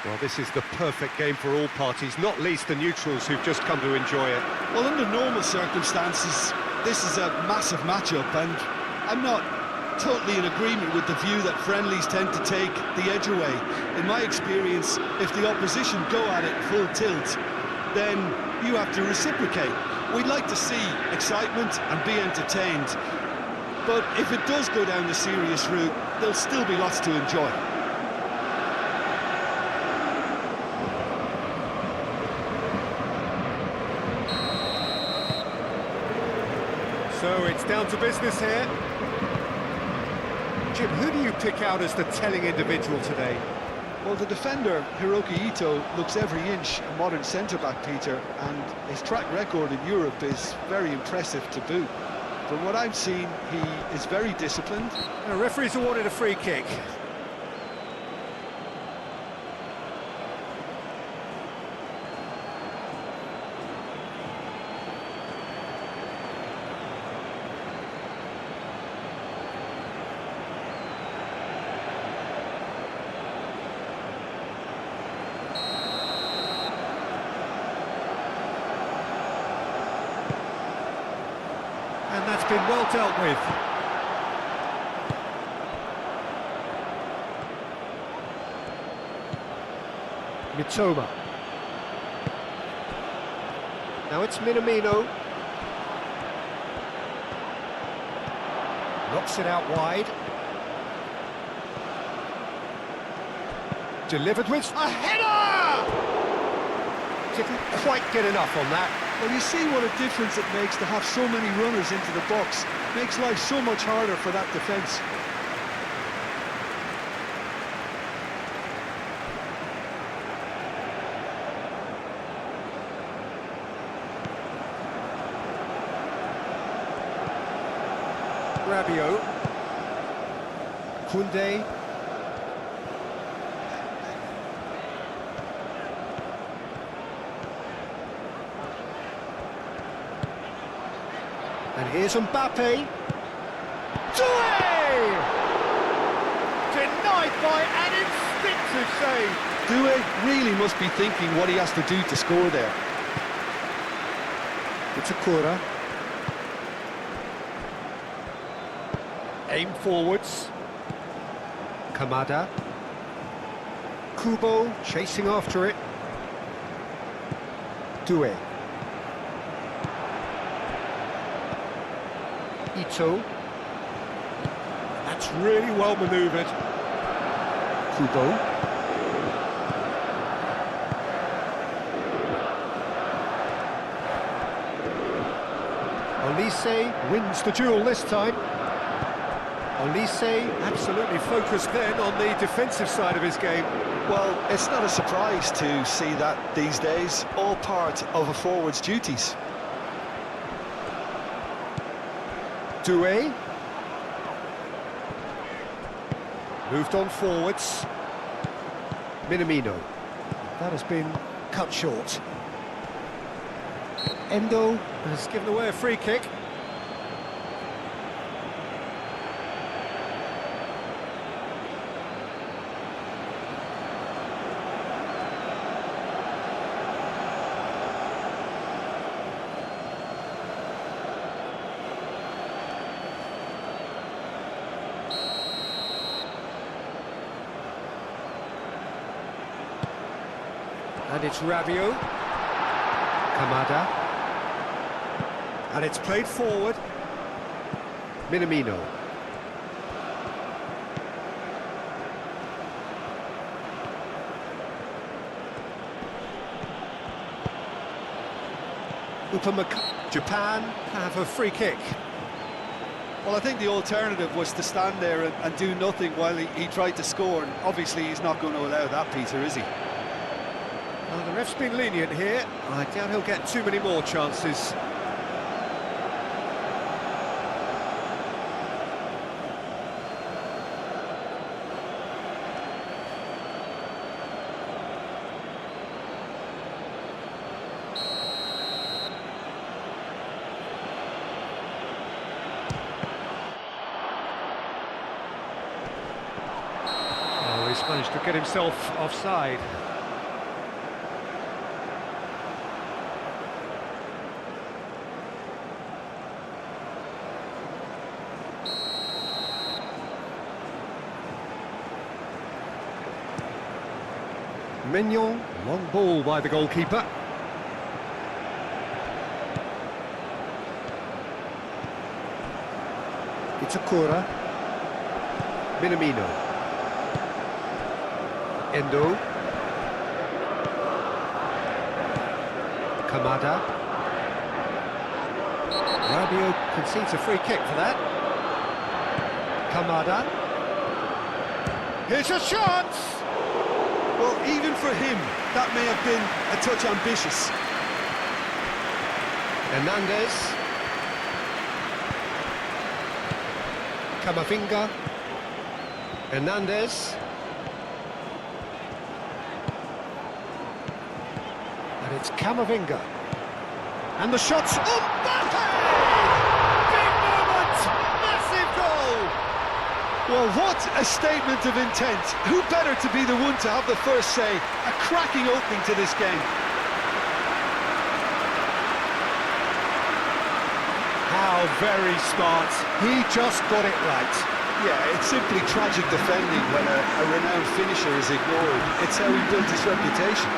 Well, this is the perfect game for all parties, not least the neutrals who've just come to enjoy it. Well, under normal circumstances, this is a massive matchup, and I'm not totally in agreement with the view that friendlies tend to take the edge away. In my experience, if the opposition go at it full tilt, then you have to reciprocate. We'd like to see excitement and be entertained, but if it does go down the serious route, there'll still be lots to enjoy. So it's down to business here. Jim, who do you pick out as the telling individual today? Well, the defender, Hiroki Ito, looks every inch a modern centre-back, Peter, and his track record in Europe is very impressive to boot. From what I've seen, he is very disciplined. The referee's awarded a free kick. And that's been well dealt with. Mitoma. Now it's Minamino. Knocks it out wide. Delivered with a header! Didn't quite get enough on that. Well, you see what a difference it makes to have so many runners into the box. Makes life so much harder for that defence. Rabiot. Koundé. And here's Mbappe. Doué! Denied by an instinctive save. Doué really must be thinking what he has to do to score there. It's Akura. Aim forwards. Kamada. Kubo chasing after it. Doué. Ito. That's really well manoeuvred. Kubo. Olise wins the duel this time. Olise absolutely focused then on the defensive side of his game. Well, it's not a surprise to see that these days, all part of a forward's duties. Doué. Moved on forwards. Minamino. That has been cut short. Endo has given away a free kick. And it's Rabiot. Kamada. And it's played forward. Minamino. Japan have a free kick. Well, I think the alternative was to stand there and do nothing while he tried to score, and obviously he's not going to allow that, Peter, is he? Well, the ref's been lenient here. I doubt he'll get too many more chances. Oh, he's managed to get himself offside. Mignon, long ball by the goalkeeper. Itakura. Minamino. Endo. Kamada. Rabiot concedes a free kick for that. Kamada. Here's a chance! Well, even for him, that may have been a touch ambitious. Hernandez. Camavinga. Hernandez. And it's Camavinga. And the shots. Oh, Mbappe! Big moment! Massive goal! Well, what a statement of intent. Who better to be the one to have the first say? A cracking opening to this game. How very smart. He just got it right. Yeah, it's simply tragic defending when a renowned finisher is ignored. It's how he built his reputation.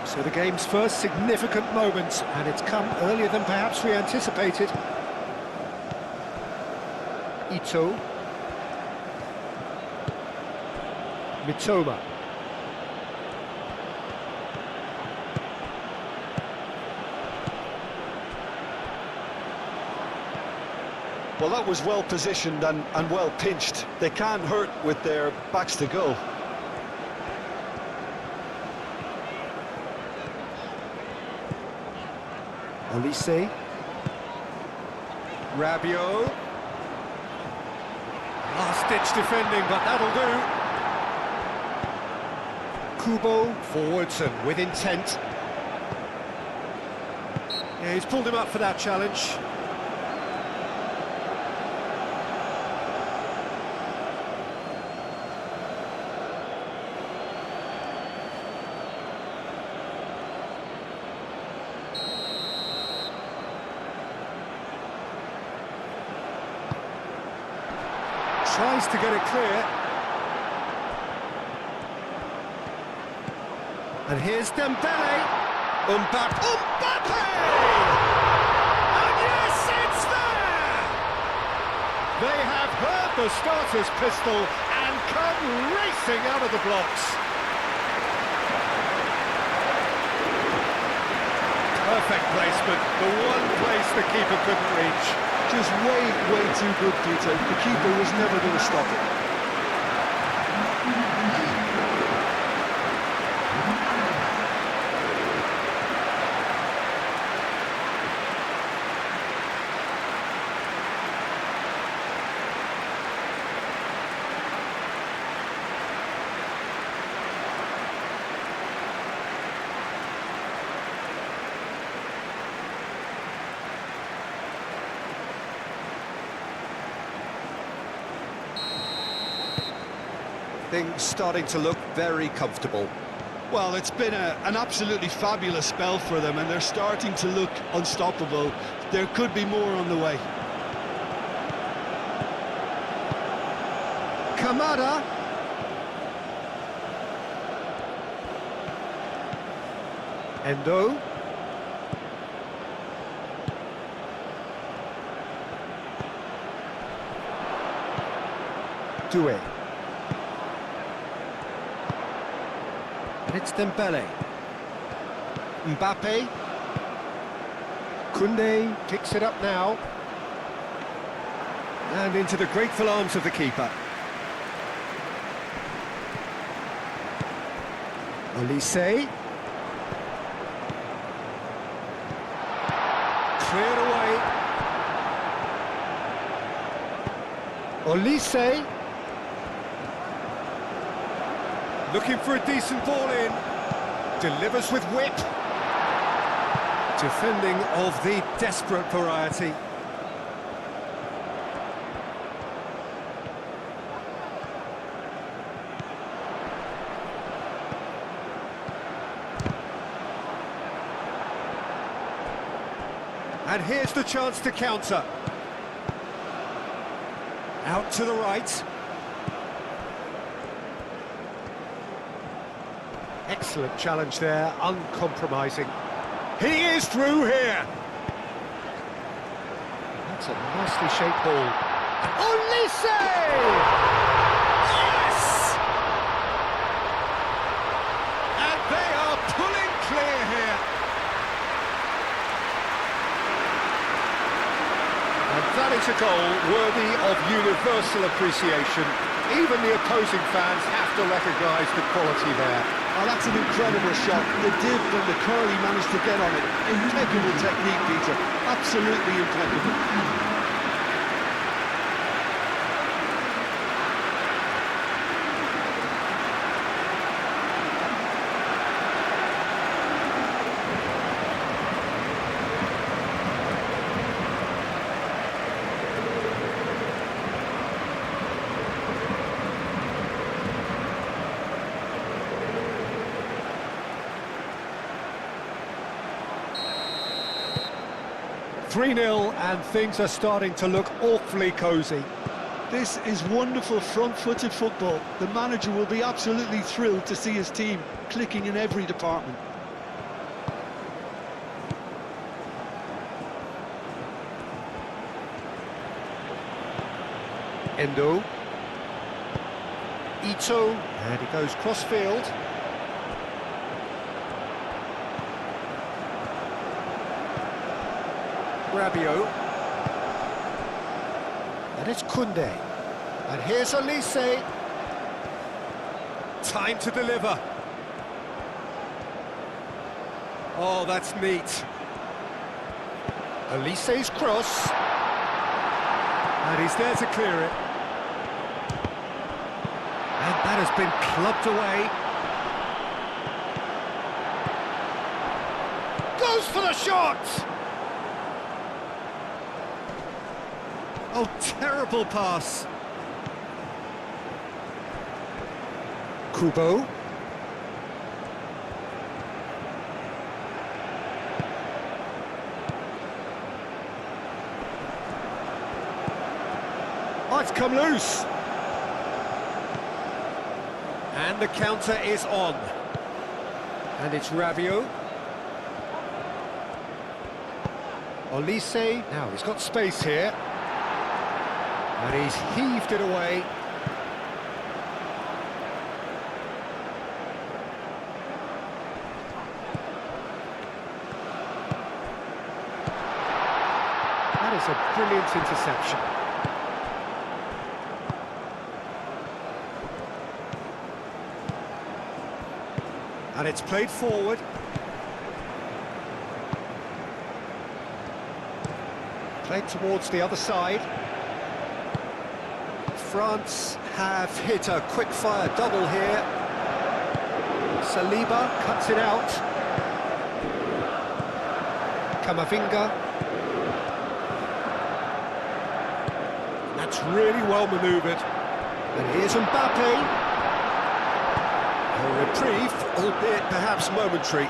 So the game's first significant moment, and it's come earlier than perhaps we anticipated. Ito. Mitoma. Well, that was well positioned and well pinched. They can't hurt with their backs to goal. Olise. Rabiot. Last-ditch defending, but that'll do. Kubo forwards and with intent. Yeah, he's pulled him up for that challenge. Tries to get it clear. And here's Dembele. Mbappe! And yes, it's there! They have heard the starter's pistol and come racing out of the blocks. Perfect placement, the one place the keeper couldn't reach. Just way too good, Peter. The keeper was never going to stop it. Things starting to look very comfortable. Well, it's been an absolutely fabulous spell for them, and they're starting to look unstoppable. There could be more on the way. Kamada. Endo. Doué. And it's Dembele. Mbappe. Koundé picks it up now. And into the grateful arms of the keeper. Olise. Cleared away. Olise. Looking for a decent ball in. Delivers with whip. Defending of the desperate variety. And here's the chance to counter. Out to the right. Excellent challenge there, uncompromising. He is through here. That's a nicely shaped ball. Olise! Yes! And they are pulling clear here. And that is a goal worthy of universal appreciation. Even the opposing fans have to recognise the quality there. Oh, that's an incredible shot. The dip and the curl he managed to get on it. Impeccable technique, Peter. Absolutely impeccable. 3-0 and things are starting to look awfully cosy. This is wonderful front-footed football. The manager will be absolutely thrilled to see his team clicking in every department. Endo. Ito. And he goes cross-field. Rabiot. And it's Koundé. And here's Olise. Time to deliver. Oh, that's neat. Olise's cross. And he's there to clear it. And that has been clubbed away. Goes for the shot! Oh, terrible pass. Kubo. Oh, it's come loose. And the counter is on. And it's Rabiot. Olise. Now, he's got space here. And he's heaved it away. That is a brilliant interception. And it's played forward. Played towards the other side. France have hit a quick-fire double here. Saliba cuts it out. Camavinga. That's really well manoeuvred. And here's Mbappe. A reprieve, albeit perhaps momentary.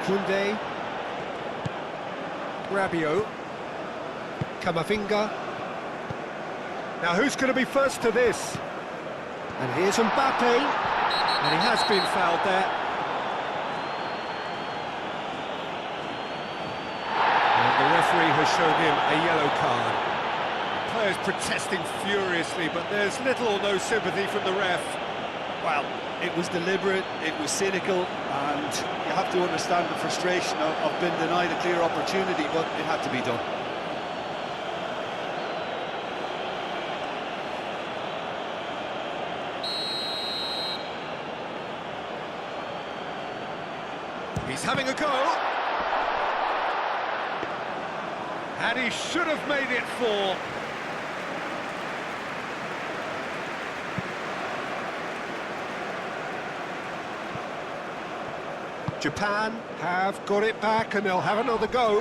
Koundé. Rabiot. Camavinga. Now who's going to be first to this? And here's Mbappe. And he has been fouled there. And the referee has shown him a yellow card. Players protesting furiously, but there's little or no sympathy from the ref. Well, it was deliberate, it was cynical, and you have to understand the frustration of being denied a clear opportunity, but it had to be done. He's having a go. And he should have made it 4. Japan have got it back and they'll have another go.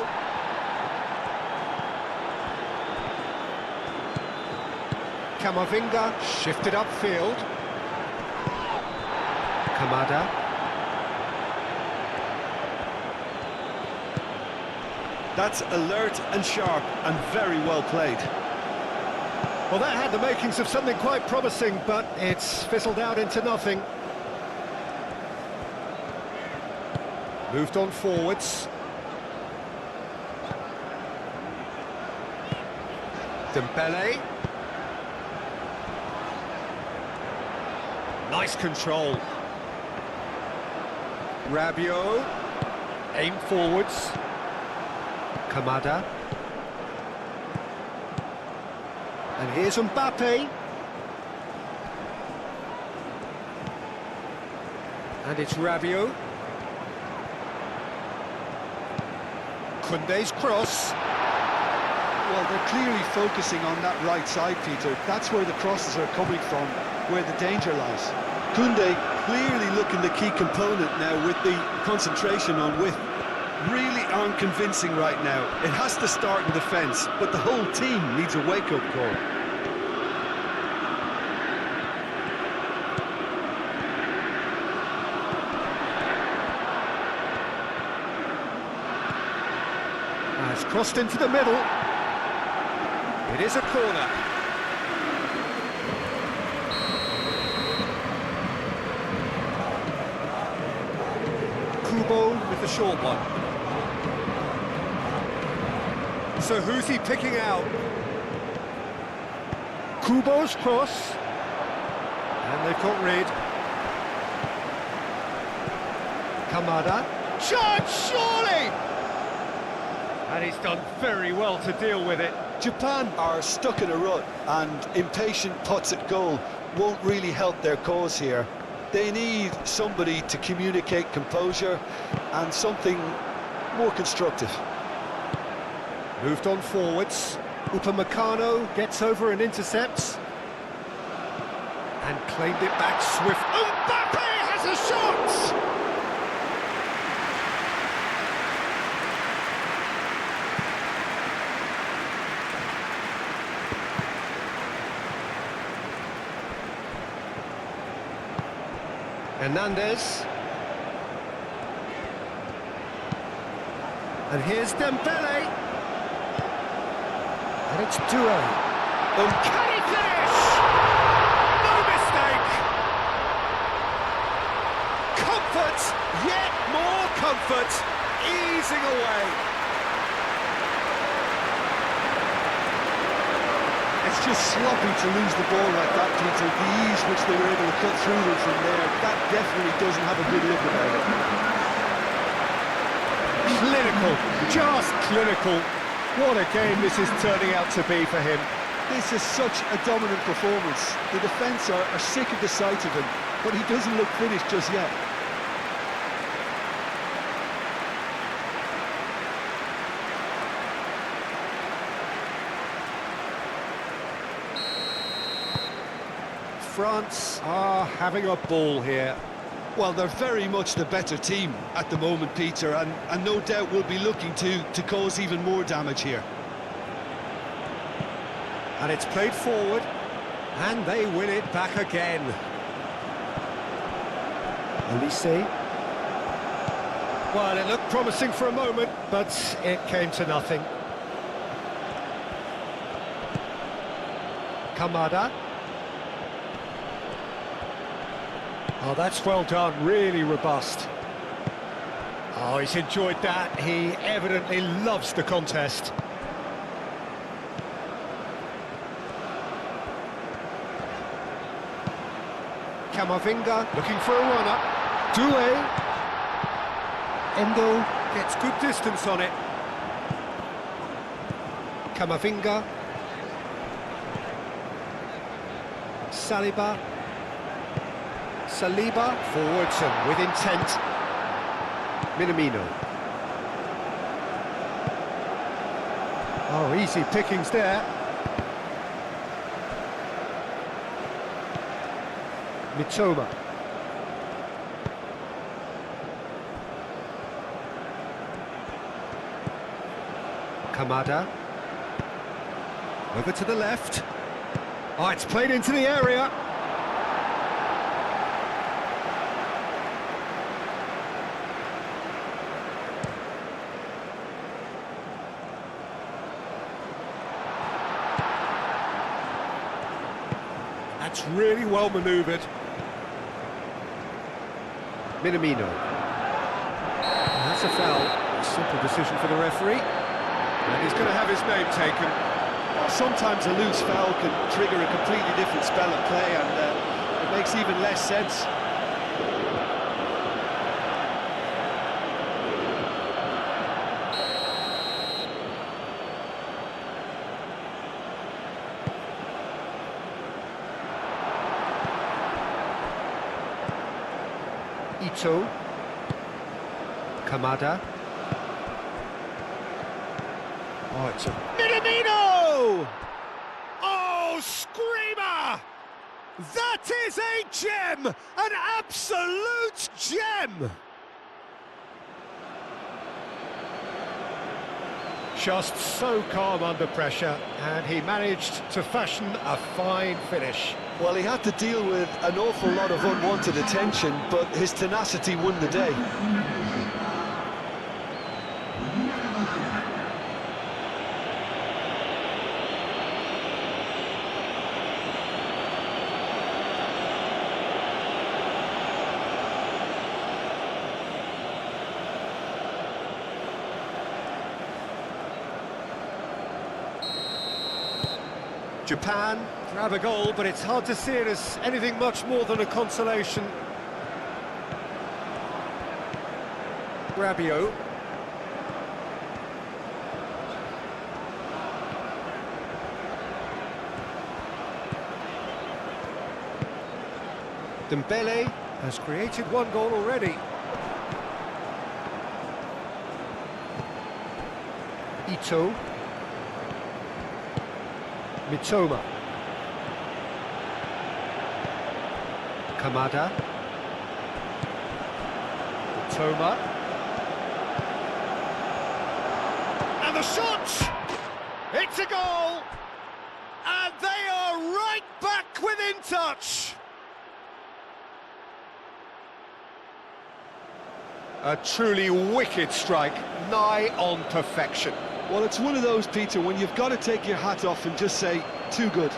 Camavinga shifted upfield. Kamada. That's alert and sharp and very well played. Well, that had the makings of something quite promising, but it's fizzled out into nothing. Moved on forwards. Dembele. Nice control. Rabiot. Aim forwards. Kamada. And here's Mbappe. And it's Rabiot. Koundé's cross. Well, they're clearly focusing on that right side, Peter. That's where the crosses are coming from, where the danger lies. Koundé clearly looking the key component now with the concentration on width. Really aren't convincing right now. It has to start in defence, but the whole team needs a wake-up call. It's crossed into the middle. It is a corner. Kubo with the short one. So who's he picking out? Kubo's cross. And they've got rid. Kamada. Chance, surely! And he's done very well to deal with it. Japan are stuck in a rut, and impatient putts at goal won't really help their cause here. They need somebody to communicate composure and something more constructive. Moved on forwards. Upamecano gets over and intercepts. And claimed it back swift. Mbappe has a shot! Hernandez. And here's Dembele. And it's Due. Can he finish? No mistake! Comfort, yet more comfort, easing away. It's just sloppy to lose the ball like that, Peter. The ease which they were able to cut through them from there, that definitely doesn't have a good look about it. Clinical, just clinical. What a game this is turning out to be for him. This is such a dominant performance. The defence are sick of the sight of him, but he doesn't look finished just yet. France are having a ball here. Well, they're very much the better team at the moment, Peter, and no doubt will be looking to cause even more damage here. And it's played forward, and they win it back again. Elise. Well, it looked promising for a moment, but it came to nothing. Kamada. Oh, that's well done, really robust. Oh, he's enjoyed that. He evidently loves the contest. Camavinga looking for a run-up. Due. Endo gets good distance on it. Camavinga. Saliba. Saliba forwards and with intent. Minamino. Oh, easy pickings there. Mitoma. Kamada. Over to the left. Oh, it's played into the area. That's really well manoeuvred. Minamino. That's a foul. Simple decision for the referee. And he's going to have his name taken. Sometimes a loose foul can trigger a completely different spell of play, and it makes even less sense. Ito. Kamada. Oh, it's a... Minamino! Oh, screamer! That is a gem! An absolute gem! Just so calm under pressure, and he managed to fashion a fine finish. Well, he had to deal with an awful lot of unwanted attention, but his tenacity won the day. Japan grab a goal, but it's hard to see it as anything much more than a consolation. Rabiot. Dembele has created one goal already. Ito. Mitoma. Kamada. Mitoma. And the shot! It's a goal! And they are right back within touch! A truly wicked strike, nigh on perfection. Well, it's one of those, Peter, when you've got to take your hat off and just say, too good.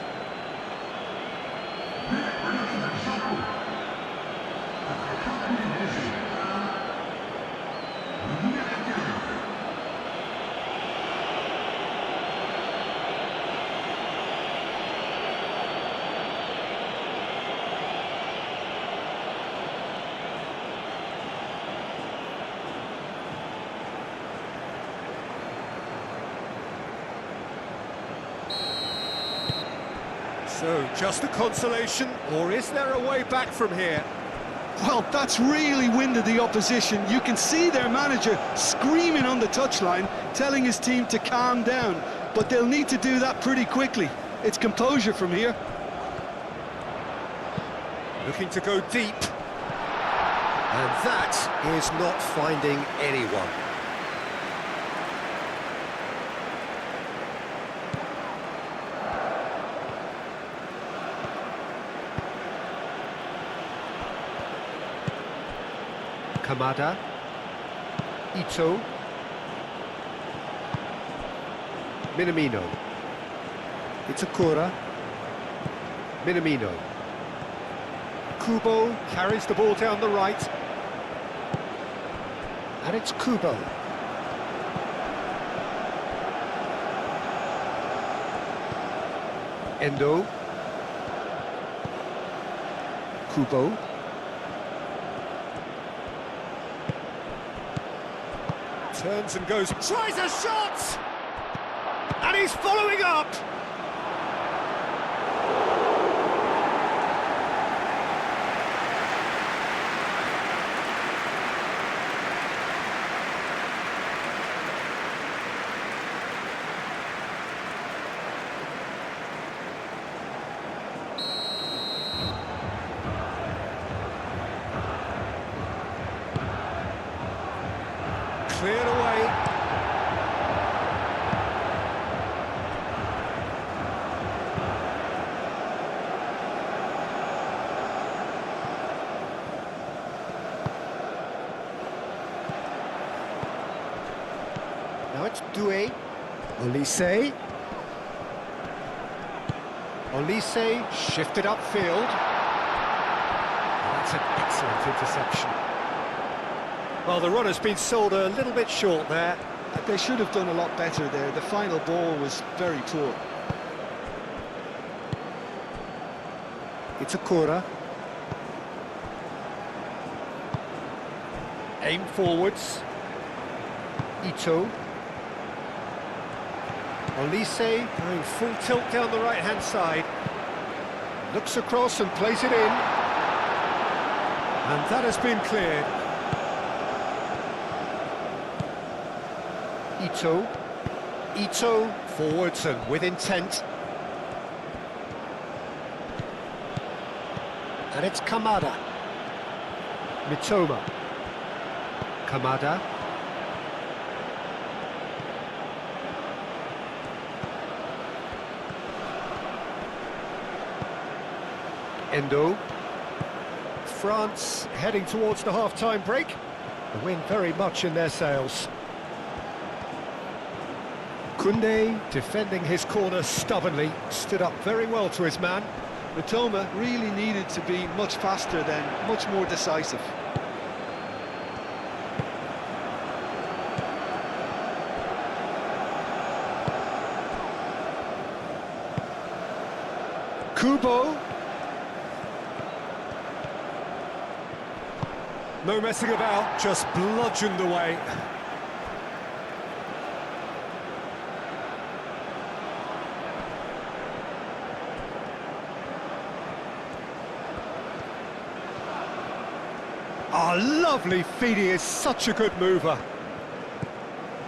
So, just a consolation, or is there a way back from here? Well, that's really winded the opposition. You can see their manager screaming on the touchline, telling his team to calm down. But they'll need to do that pretty quickly. It's composure from here. Looking to go deep. And that is not finding anyone. Kamada. Ito. Minamino. Itakura. Minamino. Kubo carries the ball down the right. And it's Kubo. Endo. Kubo. Turns and goes, tries a shot! And he's following up! Cleared away. out, Doué. Olise. Olise shifted upfield. That's an excellent interception. Well, the run has been sold a little bit short there. They should have done a lot better there. The final ball was very poor. It's a Cora. Aim forwards. Ito. Olise going full tilt down the right-hand side. Looks across and plays it in. And that has been cleared. Ito. Ito forwards and with intent. And it's Kamada. Mitoma. Kamada. Endo. France heading towards the half-time break. The wind very much in their sails. Koundé defending his corner stubbornly, stood up very well to his man. Mitoma really needed to be much faster then, much more decisive. Kubo. No messing about, just bludgeoned away. Oh, lovely feed, he is such a good mover.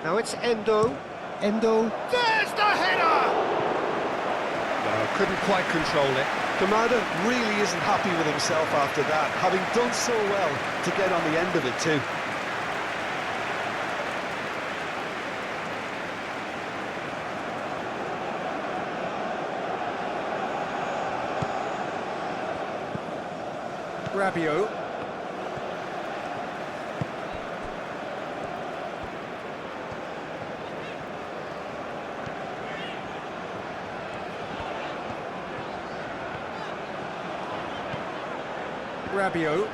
Now it's Endo. Endo. There's the header! No, couldn't quite control it. Kamada really isn't happy with himself after that, having done so well to get on the end of it too. Rabiot. Rabiot.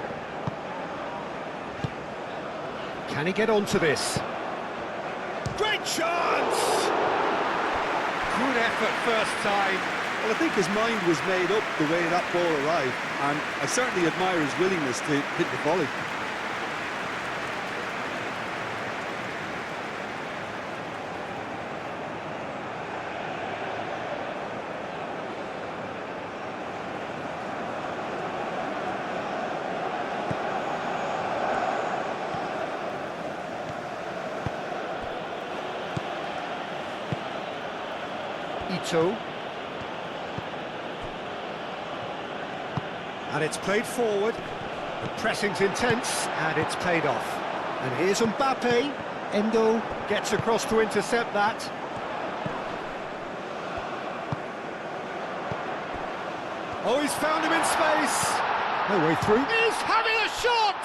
Can he get onto this? Great chance! Good effort first time. Well, I think his mind was made up the way that ball arrived, and I certainly admire his willingness to hit the volley. Ito. And it's played forward. The pressing's intense, and it's paid off. And here's Mbappe. Endo gets across to intercept that. Oh, he's found him in space. No way through. He's having a shot!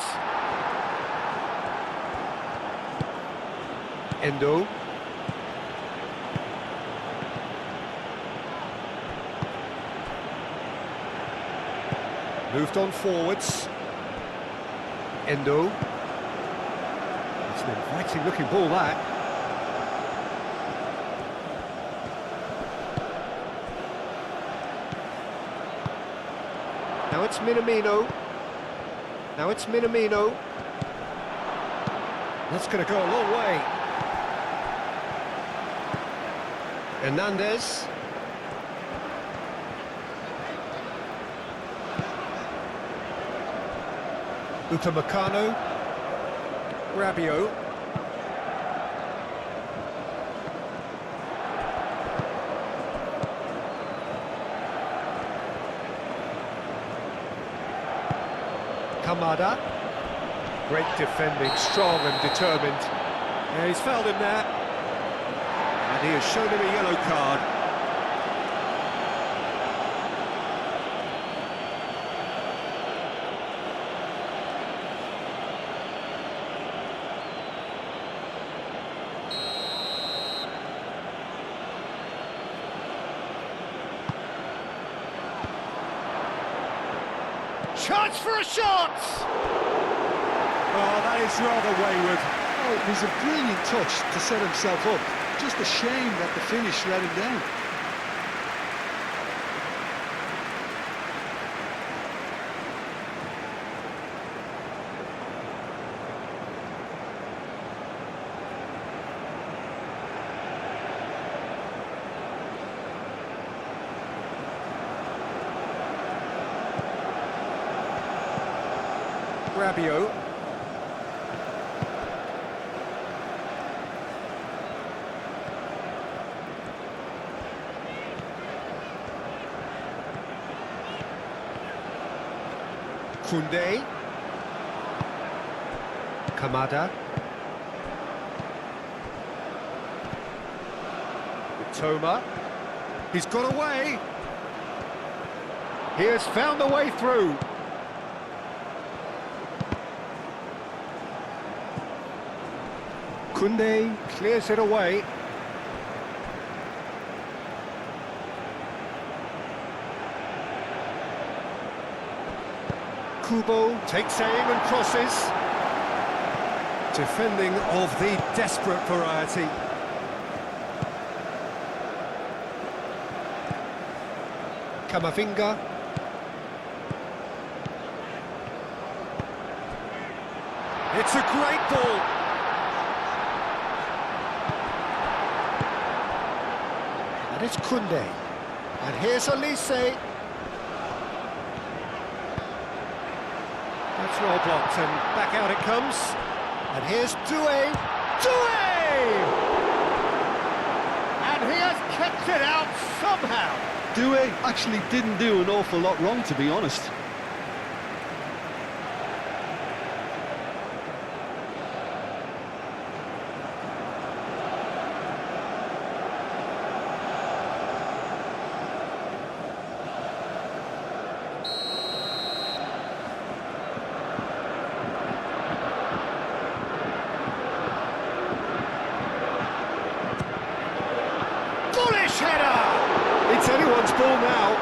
Endo. Moved on forwards. Endo. It's an inviting looking ball, that. Now it's Minamino. Now it's Minamino. That's going to go a long way. Hernandez. Upamecano. Rabiot. Kamada. Great defending, strong and determined. Yeah, he's fouled him there. And he has shown him a yellow card. chance for a shot! Oh, that is rather wayward. Oh, it was a brilliant touch to set himself up. Just a shame that the finish let him down. Rabiot. Koundé. Kamada. Toma. He's got away. He has found the way through. Koundé clears it away. Kubo takes aim and crosses. Defending of the desperate variety. Camavinga. It's a great ball. And it's Koundé. And here's Elise. That's well blocked, and back out it comes. And here's Doué. Doué! And he has kept it out somehow. Doué actually didn't do an awful lot wrong, to be honest. Bullish header! It's anyone's ball now.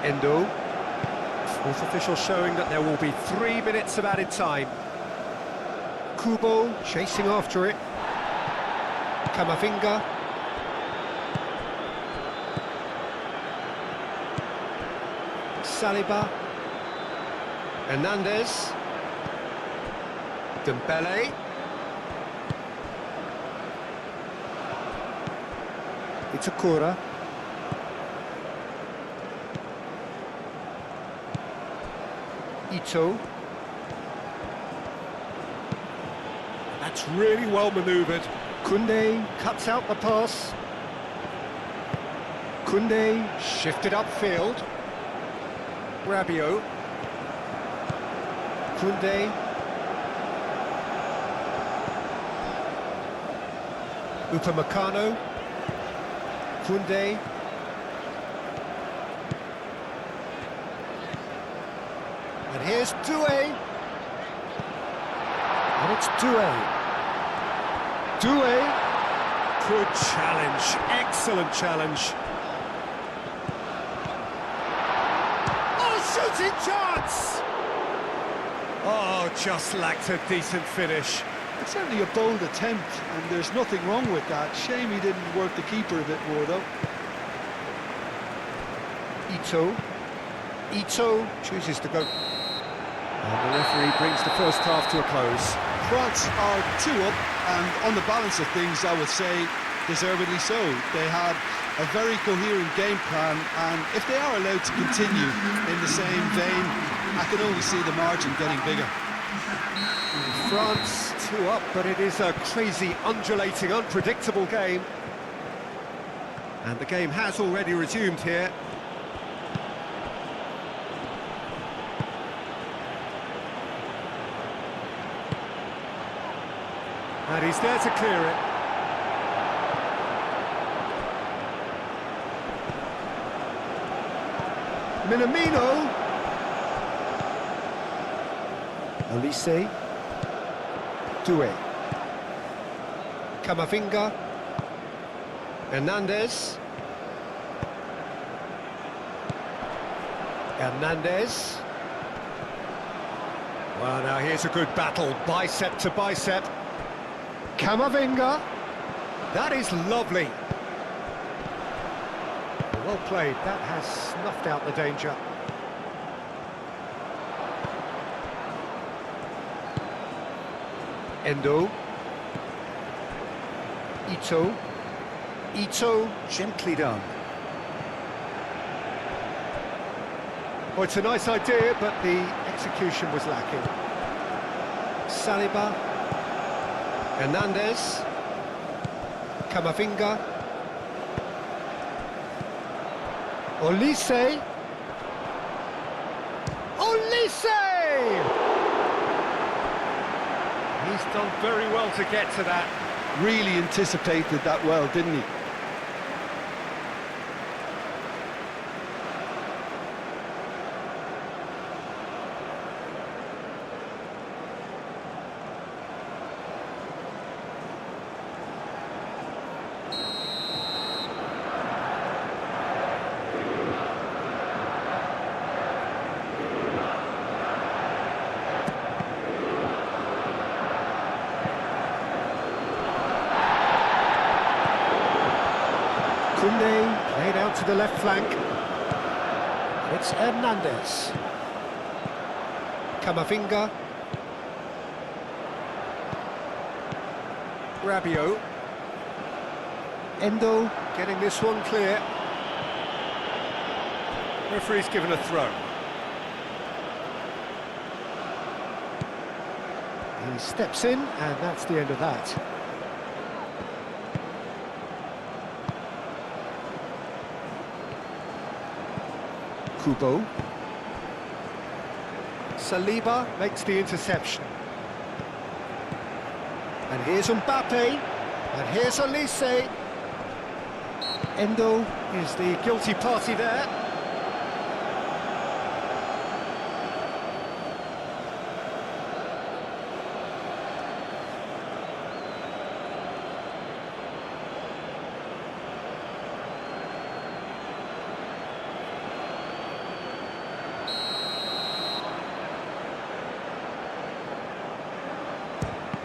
Endo. Fourth official showing that there will be 3 minutes of added time. Kubo chasing after it. Camavinga. Saliba. Hernandez. Dembele. Itakura. Ito. That's really well manoeuvred. Koundé cuts out the pass. Koundé shifted upfield. Rabiot. Koundé. Upamecano. Koundé. And here's Doué. And it's Doué. Doué. Good challenge. Excellent challenge. Oh, shooting chance! Oh, just lacked a decent finish. It's certainly a bold attempt, and there's nothing wrong with that. Shame he didn't work the keeper a bit more, though. Ito. Ito chooses to go. And the referee brings the first half to a close. France are 2 up, and on the balance of things, I would say deservedly so. They had a very coherent game plan, and if they are allowed to continue in the same vein, I can only see the margin getting bigger. France 2 up, but it is a crazy, undulating, unpredictable game. And the game has already resumed here. And he's there to clear it. Minamino. Olise. Doué. Camavinga. Hernandez. Hernandez. Well, now here's a good battle, bicep to bicep. Camavinga. That is lovely. Well played, that has snuffed out the danger. Endo. Ito. Ito, gently done. Well, it's a nice idea, but the execution was lacking. Saliba. Hernandez. Camavinga. Olise. Olise! He's done very well to get to that. Really anticipated that well, didn't he? Koundé played out to the left flank. It's Hernandez. Camavinga. Rabiot. Endo getting this one clear. Referee's given a throw. He steps in, and that's the end of that. Kubo. Saliba makes the interception. And here's Mbappe. And here's Olise. Endo is the guilty party there.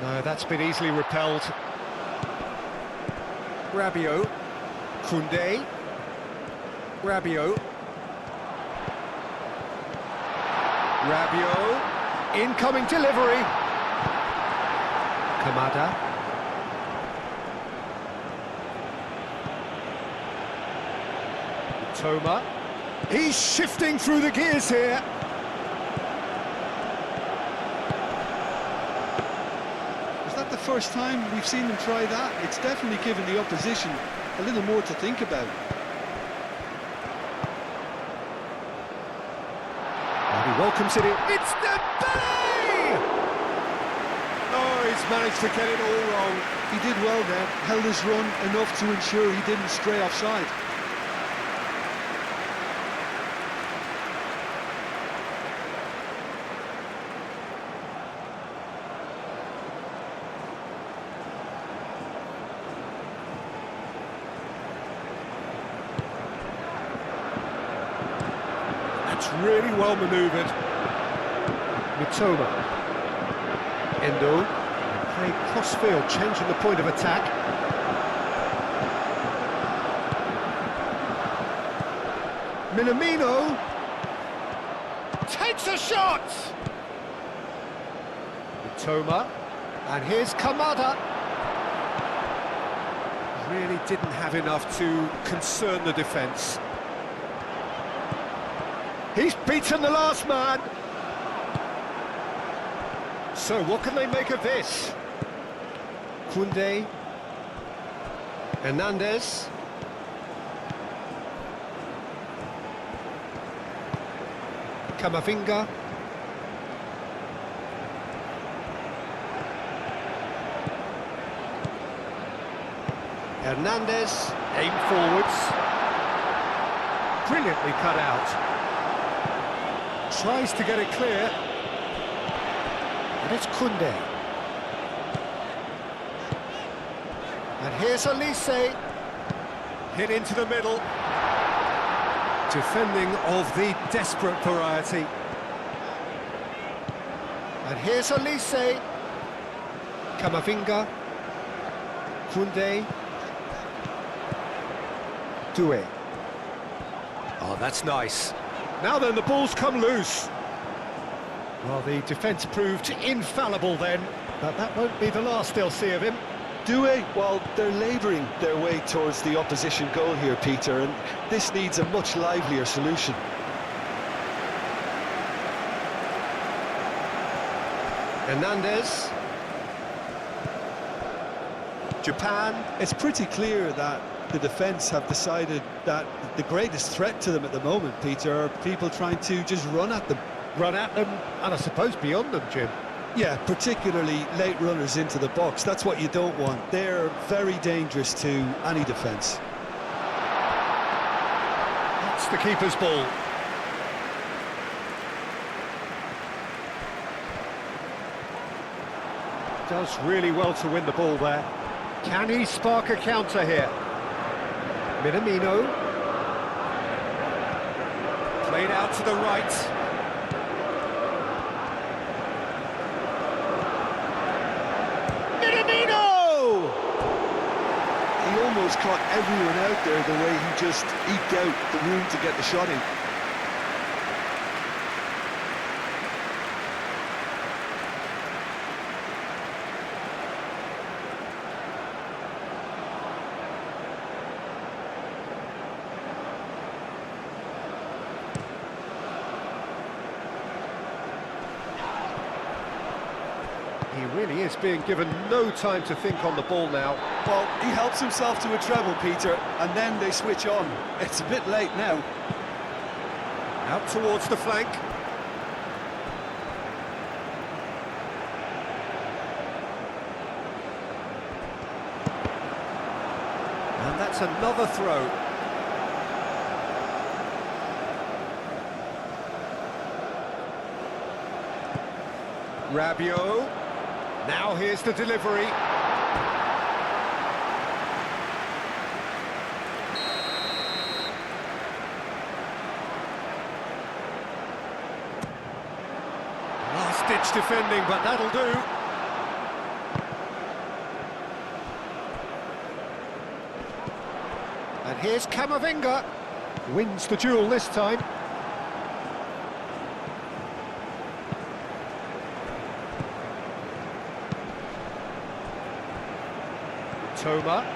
No, that's been easily repelled. Rabiot. Koundé. Rabiot. Rabiot. Incoming delivery. Kamada. Toma. He's shifting through the gears here. The first time we've seen them try that, it's definitely given the opposition a little more to think about. And he welcomes it in. It's Dembele! Oh, he's managed to get it all wrong. He did well there, held his run enough to ensure he didn't stray offside. Really well manoeuvred. Mitoma. Endo. Played cross-field, changing the point of attack. Minamino. Takes a shot! Mitoma. And here's Kamada. Really didn't have enough to concern the defence. He's beaten the last man. So what can they make of this? Koundé. Hernandez. Camavinga. Hernandez, aim forwards. Brilliantly cut out. Tries to get it clear. And it's Koundé. And here's Elise. Hit into the middle. Defending of the desperate variety. And here's Elise. Camavinga. Koundé. Doué. Oh, that's nice. Now then, the ball's come loose. Well, the defence proved infallible then, but that won't be the last they'll see of him. Doué, well, they're labouring their way towards the opposition goal here, Peter, and this needs a much livelier solution. Hernandez. Japan. It's pretty clear that the defence have decided that the greatest threat to them at the moment, Peter, are people trying to just run at them. Run at them, and I suppose beyond them, Jim. Yeah, particularly late runners into the box. That's what you don't want. They're very dangerous to any defence. That's the keeper's ball. Does really well to win the ball there. Can he spark a counter here? Minamino. Played out to the right. He almost caught everyone out there the way he just eked out the room to get the shot in. He really is being given no time to think on the ball now. Well, he helps himself to a treble, Peter, and then they switch on. It's a bit late now. Out towards the flank. And that's another throw. Rabiot. Now here's the delivery. Last-ditch defending, but that'll do. And here's Camavinga. Wins the duel this time. Toma.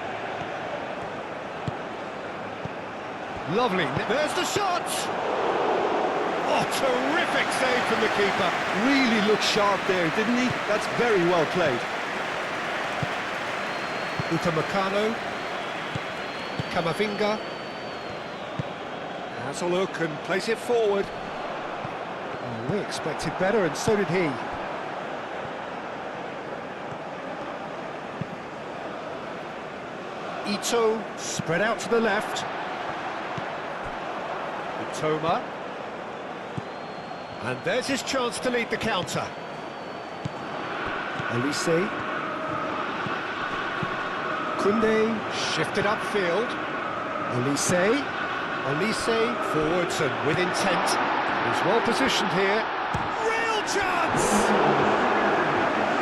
Lovely. There's the shot! Oh, terrific save from the keeper. Really looked sharp there, didn't he? That's very well played. Upamecano. Camavinga. Has a look and plays it forward. Oh, we expected better, and so did he. Ito, spread out to the left. Toma. And there's his chance to lead the counter. Elise. Koundé, shifted upfield. Elise. Elise, forwards and with intent. He's well positioned here. Real chance!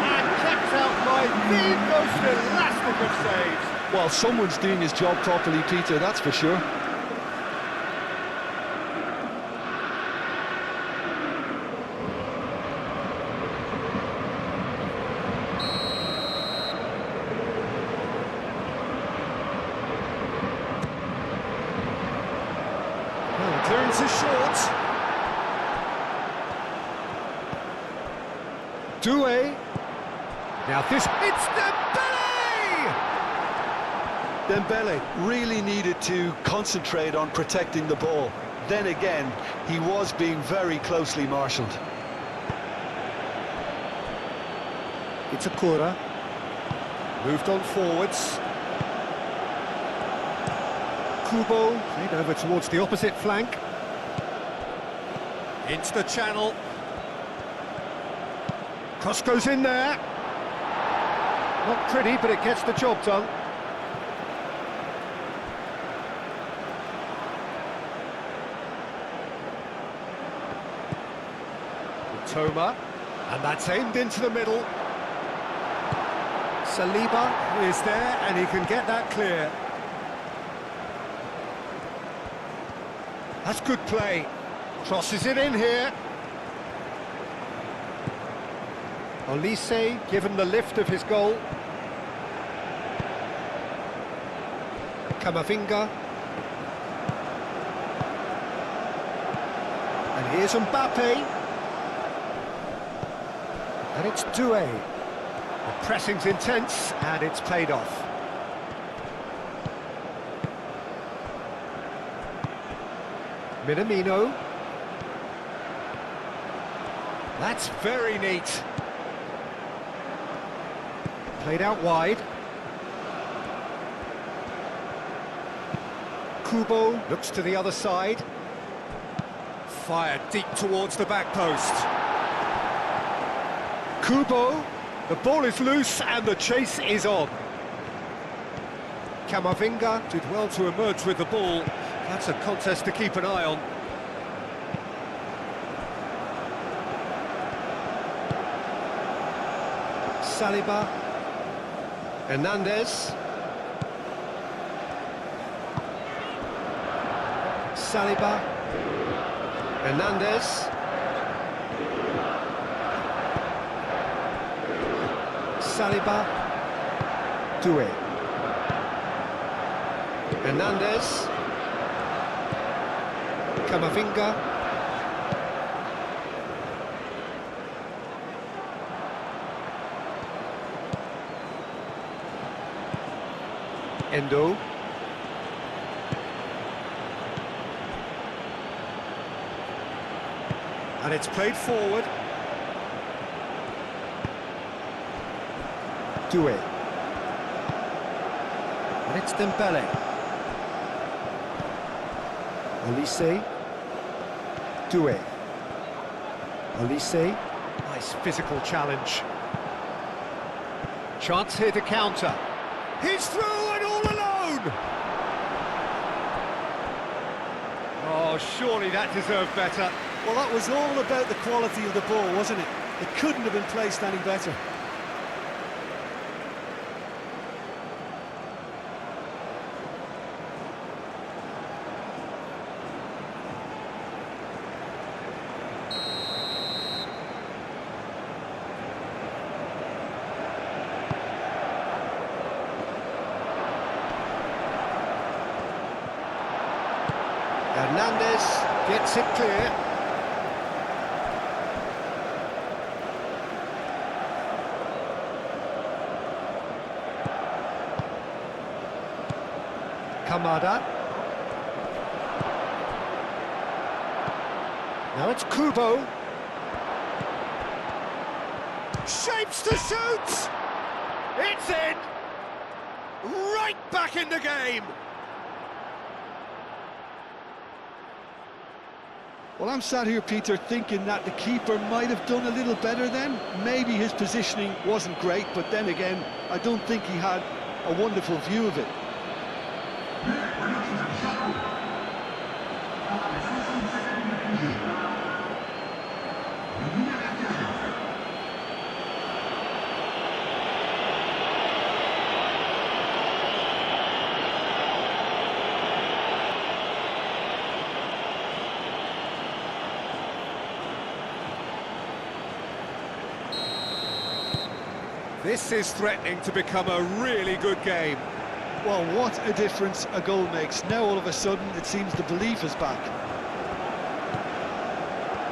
And kept out by the most elastic of saves. Well, someone's doing his job properly, Peter, that's for sure. Well, clearance is short. Doué. Now this, it's Dembele really needed to concentrate on protecting the ball. Then again, he was being very closely marshalled. It's Akura. Moved on forwards. Kubo, played over towards the opposite flank. Into the channel. Cross goes in there. Not pretty, but it gets the job done. Toma, and that's aimed into the middle. Saliba is there, and he can get that clear. That's good play. Crosses it in here. Olise given the lift of his goal. Camavinga. And here's Mbappe. And it's Doué. The pressing's intense, and it's paid off. Minamino. That's very neat. Played out wide. Kubo looks to the other side. Fired deep towards the back post. Kubo, the ball is loose and the chase is on. Camavinga did well to emerge with the ball. That's a contest to keep an eye on. Saliba. Hernandez. Saliba. Hernandez. Saliba. Doué. Hernandez. Camavinga. Endo. And it's played forward. Doué. And it's Dembele. Olise. Doué. Olise. Nice physical challenge. Chance here to counter. He's through and all alone! Oh, surely that deserved better. Well, that was all about the quality of the ball, wasn't it? It couldn't have been placed any better. Hernandez gets it clear. Kamada. Now it's Kubo. Shapes to shoot! It's in! Right back in the game! Well, I'm sat here, Peter, thinking that the keeper might have done a little better then. Maybe his positioning wasn't great, but then again, I don't think he had a wonderful view of it. This is threatening to become a really good game. Well, what a difference a goal makes. Now all of a sudden it seems the belief is back.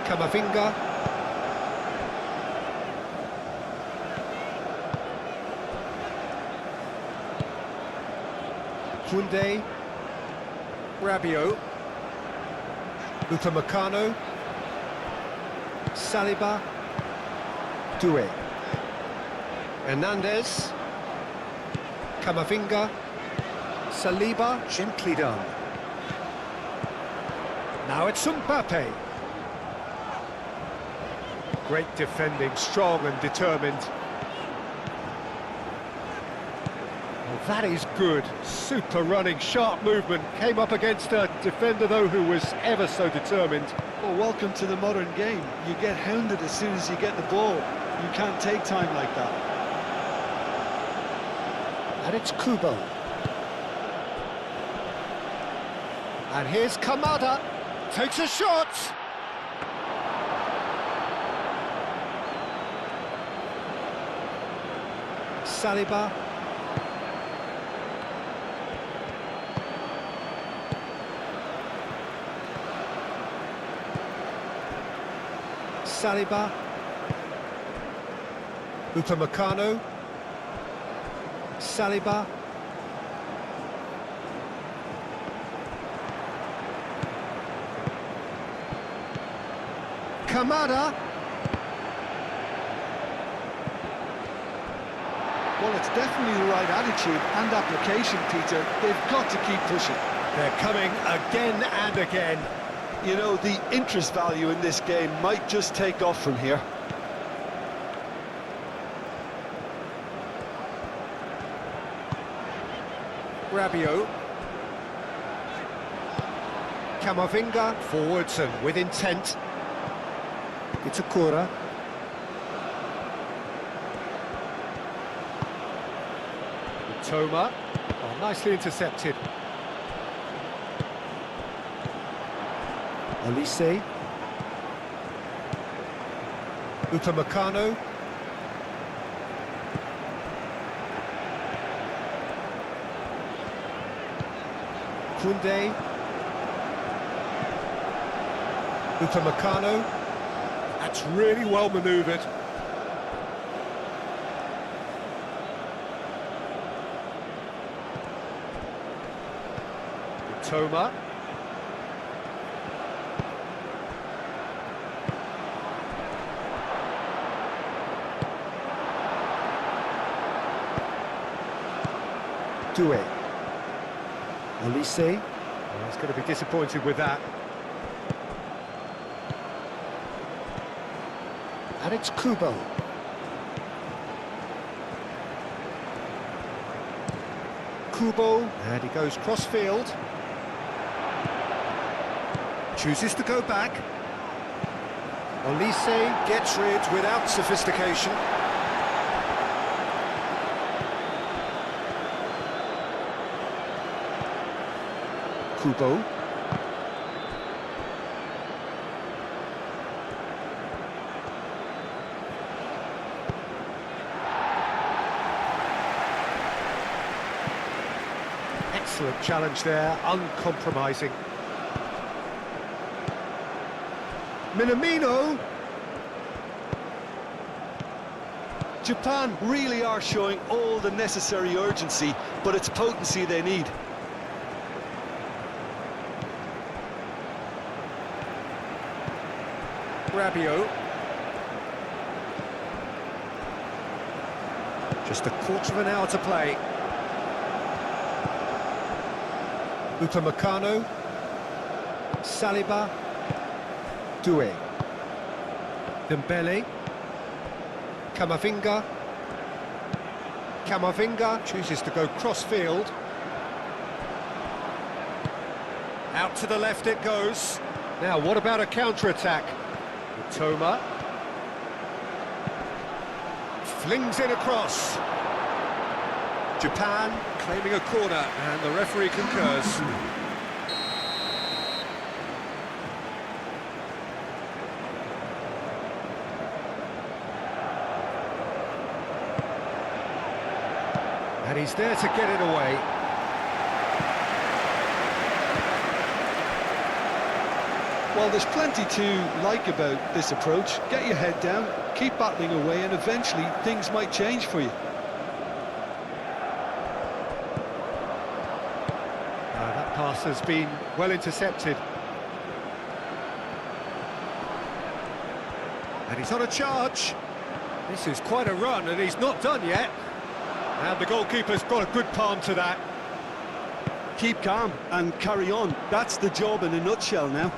Camavinga. Koundé. Rabiot. Upamecano. Saliba. Doué. Hernandez. Camavinga. Saliba, gently done. Now it's Mbappe. Great defending, strong and determined. Well, that is good. Super running, sharp movement. Came up against a defender, though, who was ever so determined. Well, welcome to the modern game. You get hounded as soon as you get the ball. You can't take time like that. And it's Kubo. And here's Kamada. Takes a shot. Saliba. Saliba. Upamecano. Saliba. Kamada. Well, it's definitely the right attitude and application, Peter. They've got to keep pushing. They're coming again and again. You know, the interest value in this game might just take off from here. Rabiot. Camavinga, forwards and with intent. Itakura. Toma. Oh, nicely intercepted. Olise. Upamecano. Koundé. Upamecano. That's really well manoeuvred. Toma. Doué. Olise. Oh, he's going to be disappointed with that. And it's Kubo. Kubo, and he goes cross-field. Chooses to go back. Olise gets rid without sophistication. Kubo. Excellent challenge there, uncompromising. Minamino. Japan really are showing all the necessary urgency, but it's potency they need. Rabiot. Just a quarter of an hour to play. Upamecano. Saliba. Doué. Dembele. Camavinga. Camavinga chooses to go cross-field. Out to the left it goes. Now, what about a counter-attack? Toma. Flings in across. Japan claiming a corner, and the referee concurs. And he's there to get it away. Well, there's plenty to like about this approach. Get your head down, keep battling away, and eventually things might change for you. That pass has been well intercepted. And he's on a charge. This is quite a run, and he's not done yet. And the goalkeeper's got a good palm to that. Keep calm and carry on. That's the job in a nutshell now.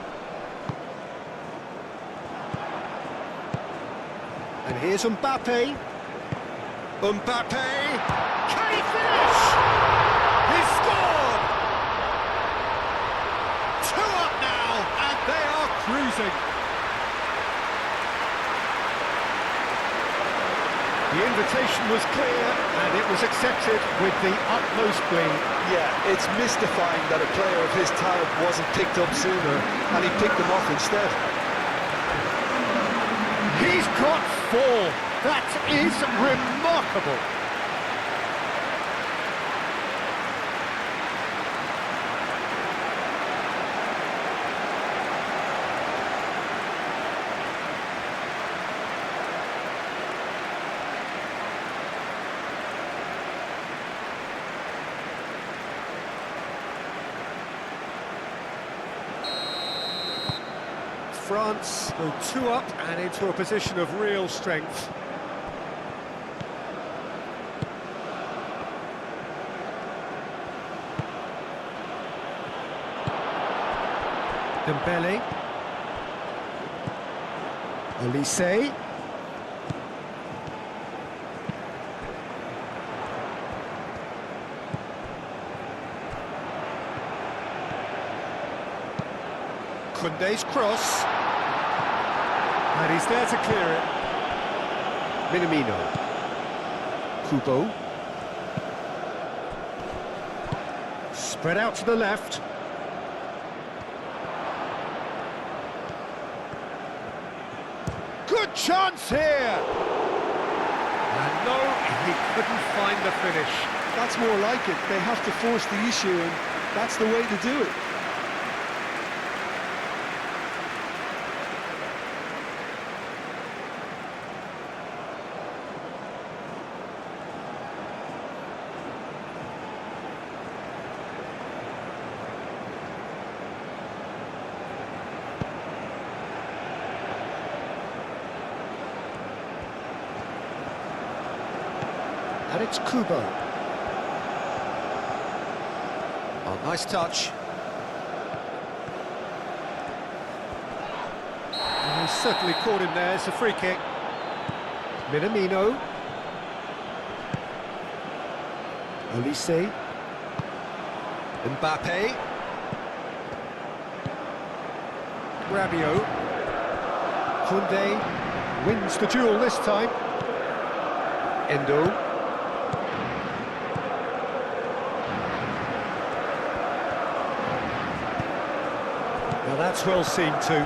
here's Mbappe. Mbappe! Can he finish? He's scored! 2 up now, and they are cruising. The invitation was clear, and it was accepted with the utmost glee. Yeah, it's mystifying that a player of his talent wasn't picked up sooner, and he picked them off instead. He's got 4. That is remarkable. France go 2 up and into a position of real strength. Dembele. Olise. Koundé's cross. And he's there to clear it. Minamino. Kubo. Spread out to the left. Good chance here! And no, he couldn't find the finish. That's more like it. They have to force the issue, and that's the way to do it. And it's Kubo. Oh, nice touch. And he certainly caught him there. It's a free kick. Minamino. Olise. Mbappe. Rabiot. Koundé wins the duel this time. Endo. Now that's well seen too.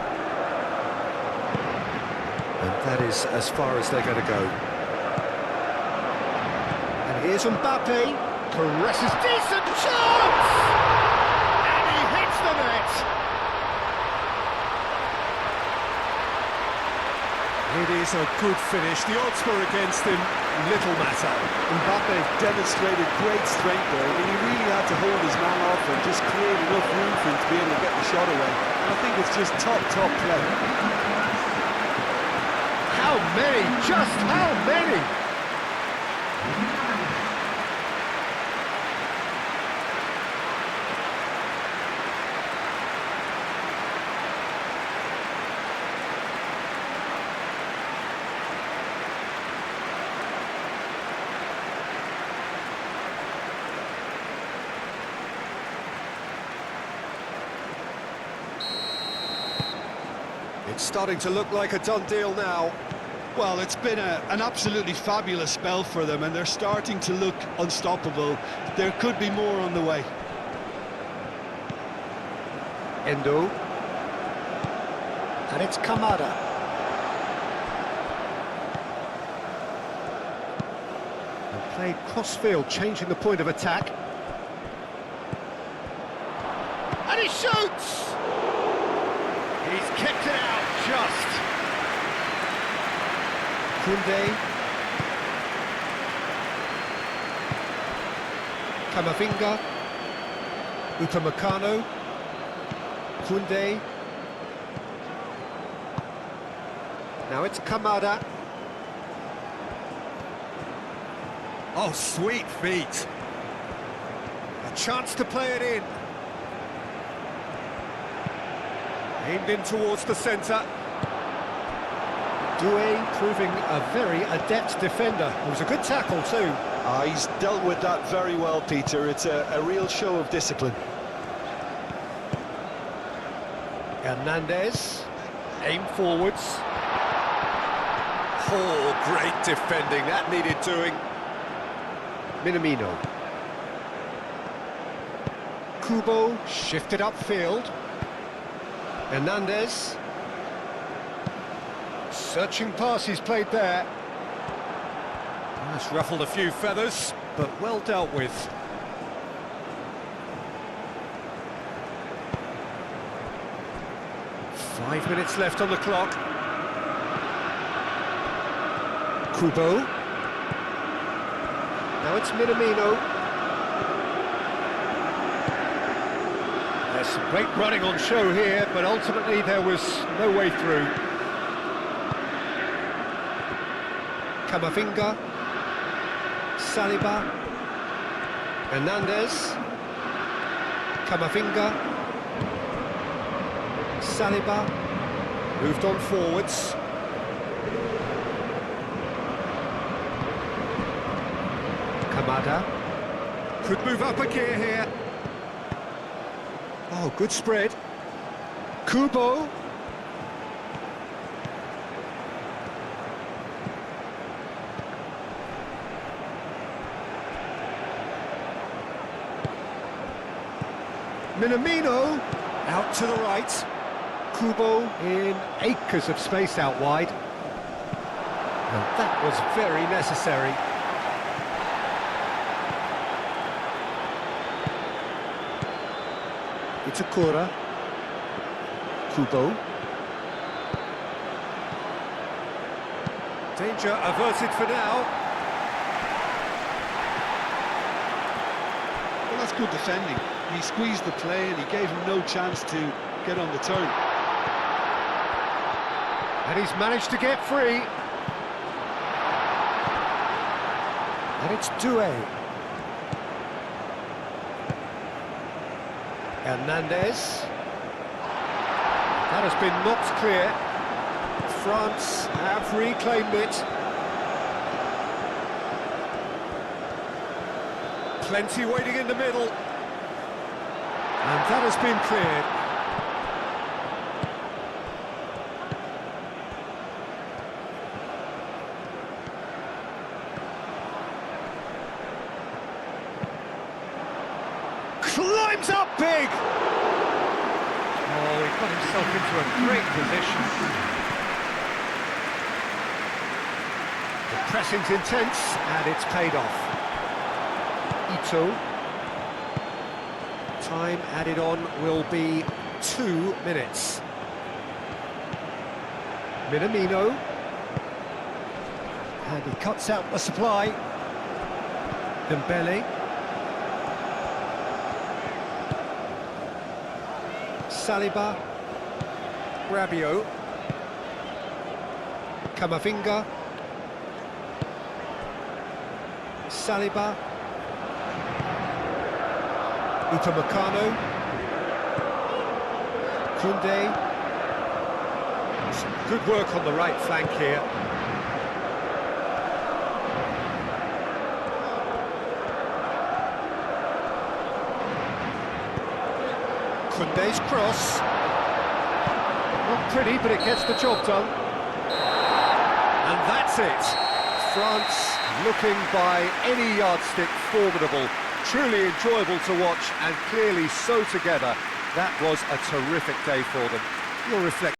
And that is as far as they're going to go. And here's Mbappe. Caresses, decent chance! And he hits the net! It is a good finish. The odds were against him. Little matter. Mbappe demonstrated great strength there. I mean, he really had to hold his man off and just create enough room for him to be able to get the shot away. And I think it's just top play. How many? Just how many? It's starting to look like a done deal now. Well, it's been an absolutely fabulous spell for them, and they're starting to look unstoppable. There could be more on the way. Endo. And it's Kamada. And played cross-field, changing the point of attack. And he shoots! He's kicked it out, just. Koundé. Camavinga. Upamecano. Koundé. Now it's Kamada. Oh, sweet feet. A chance to play it in. Aimed in towards the centre. Doué proving a very adept defender. It was a good tackle too. He's dealt with that very well, Peter. It's a real show of discipline. Hernandez, aim forwards. Oh, great defending, that needed doing. Minamino. Kubo shifted upfield. Hernandez. Searching pass he's played there. That's ruffled a few feathers, but well dealt with. Five minutes left on the clock. Kubo. Now it's Minamino. There's some great running on show here, but ultimately there was no way through. Camavinga. Saliba. Hernandez. Camavinga. Saliba. Moved on forwards. Kamada. Could move up a gear here. Oh, good spread. Kubo. Minamino. Out to the right. Kubo in acres of space out wide. And that was very necessary. Itakura. Kubo. Danger averted for now. Well, that's good defending. He squeezed the play and he gave him no chance to get on the turn. And he's managed to get free. And it's Doué. Hernandez. That has been knocked clear. France have reclaimed it. Plenty waiting in the middle. And that has been cleared. Climbs up big! Oh, he got himself into a great position. The pressing's intense, and it's paid off. Ito. Time added on will be 2 minutes. Minamino. And he cuts out the supply. Dembele. Saliba. Rabiot. Camavinga. Saliba. Upamecano. Koundé. Some good work on the right flank here. Koundé's cross. Not pretty, but it gets the job done. And that's it. France looking by any yardstick formidable. Truly enjoyable to watch and clearly so together. That was a terrific day for them. Your reflection.